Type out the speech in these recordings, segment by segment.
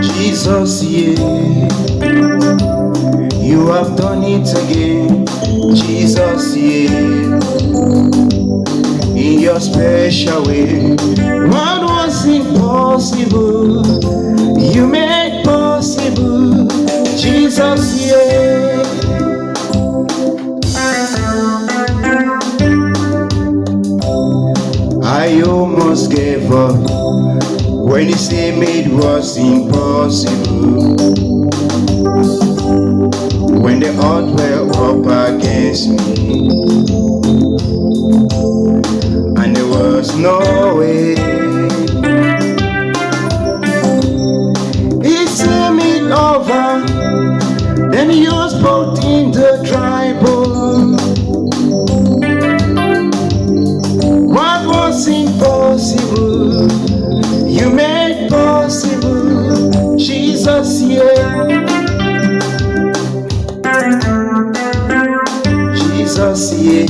Jesus, yeah, you have done it again. Jesus, yeah, in your special way. What was impossible, you made possible. Jesus, yeah. I almost gave up when you say it was impossible. When the odds were up against me, and there was no way. He sent me over, then he was put in the dry bone. What was impossible, you made possible. Jesus, yeah. Jesus, yeah.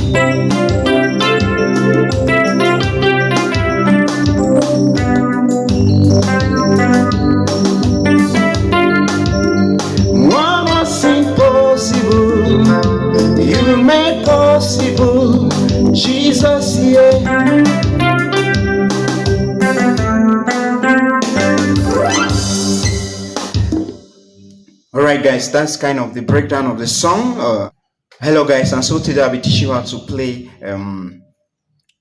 What was impossible, you made possible. Jesus, yeah. Alright guys, that's kind of the breakdown of the song. Hello guys, and so today I'll be teaching you how to play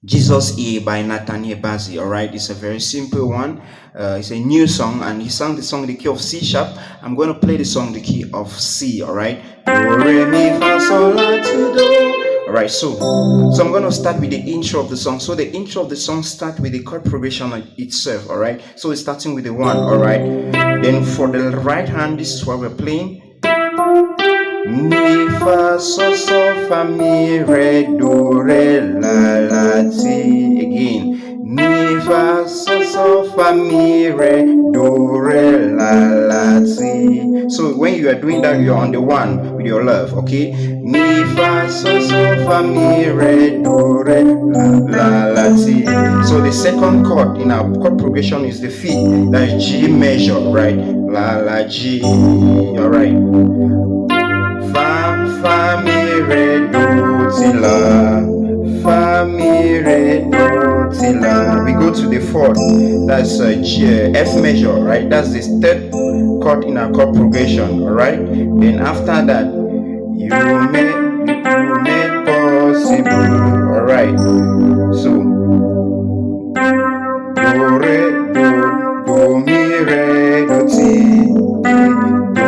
Jesus E by Nathaniel Bassey. Alright, it's a very simple one. It's a new song, and he sang the song in the key of C sharp. I'm going to play the song in the key of C. Alright, do re mi fa sol la ti do. Alright, so I'm going to start with the intro of the song. So the intro of the song starts with the chord progression itself. Alright, so it's starting with the 1. Alright, then for the right hand, this is what we're playing. Mi fa so so fa mi re do re la la ti. Again, mi fa so so fa mi re do re la la ti. So when you are doing that, you're on the 1 with your love. Okay, mi fa so so fa mi re do re la la ti. So the second chord in our chord progression is the fifth, that is G major, right? La la G. All right. Fa mi re do ti la, fa mi re do ti la. We go to the 4th, that's F major, right? That's the 3rd chord in our chord progression. All right, then after that you made possible. All right, so do re do mi re do ti, do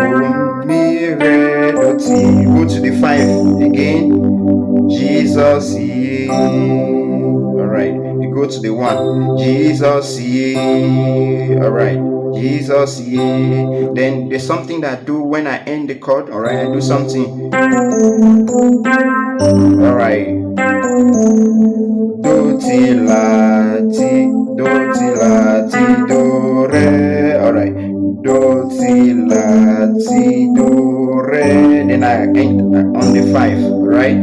mi re do ti. Go to the 5 again, Jesus, yeah. All right, you go to the 1, Jesus, yeah. All right, Jesus, yeah. Then there's something that I do when I end the chord. All right, I do something. All right, do ti la ti, do ti la ti do re. All right, do ti la ti do re. Then I end on the 5. Right,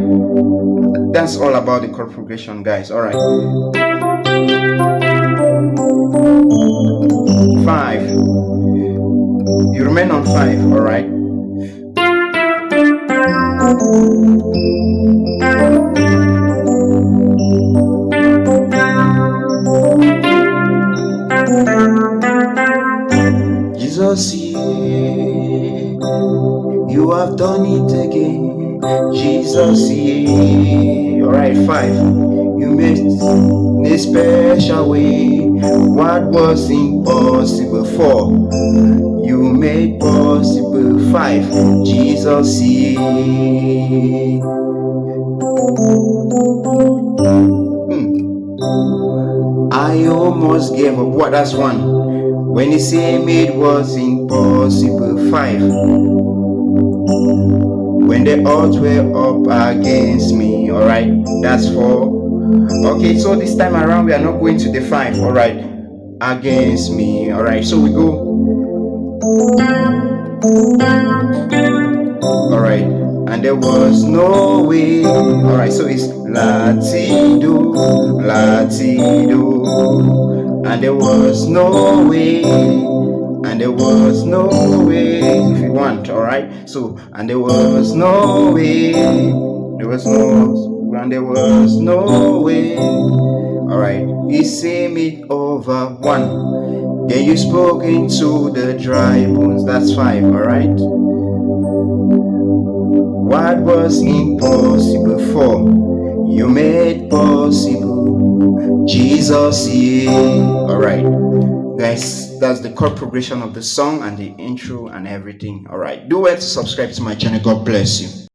that's all about the chord progression, guys. All right, 5, you remain on 5. All right, Jesus, yeah, you have done it again. Jesus, yeah. All right, 5, you made in a special way what was impossible. 4, you made possible. 5, Jesus, yeah. I almost gave up. What? That's 1. When he said it was impossible. 5, when the odds were up against me. All right, that's 4. Okay, so this time around we are not going to the 5. All right, against me. All right, so we go. All right, and there was no way. All right, so it's latido, latido, and there was no way, and there was no way. If you want, all right. So and there was no way, there was no, and there was no way. All right, he sing it over 1. Then you spoke into the dry bones. That's 5. All right. What was impossible for you made possible, Jesus, yeah. All right, guys, that's the chord progression of the song and the intro and everything. All right, do well to subscribe to my channel. God bless you.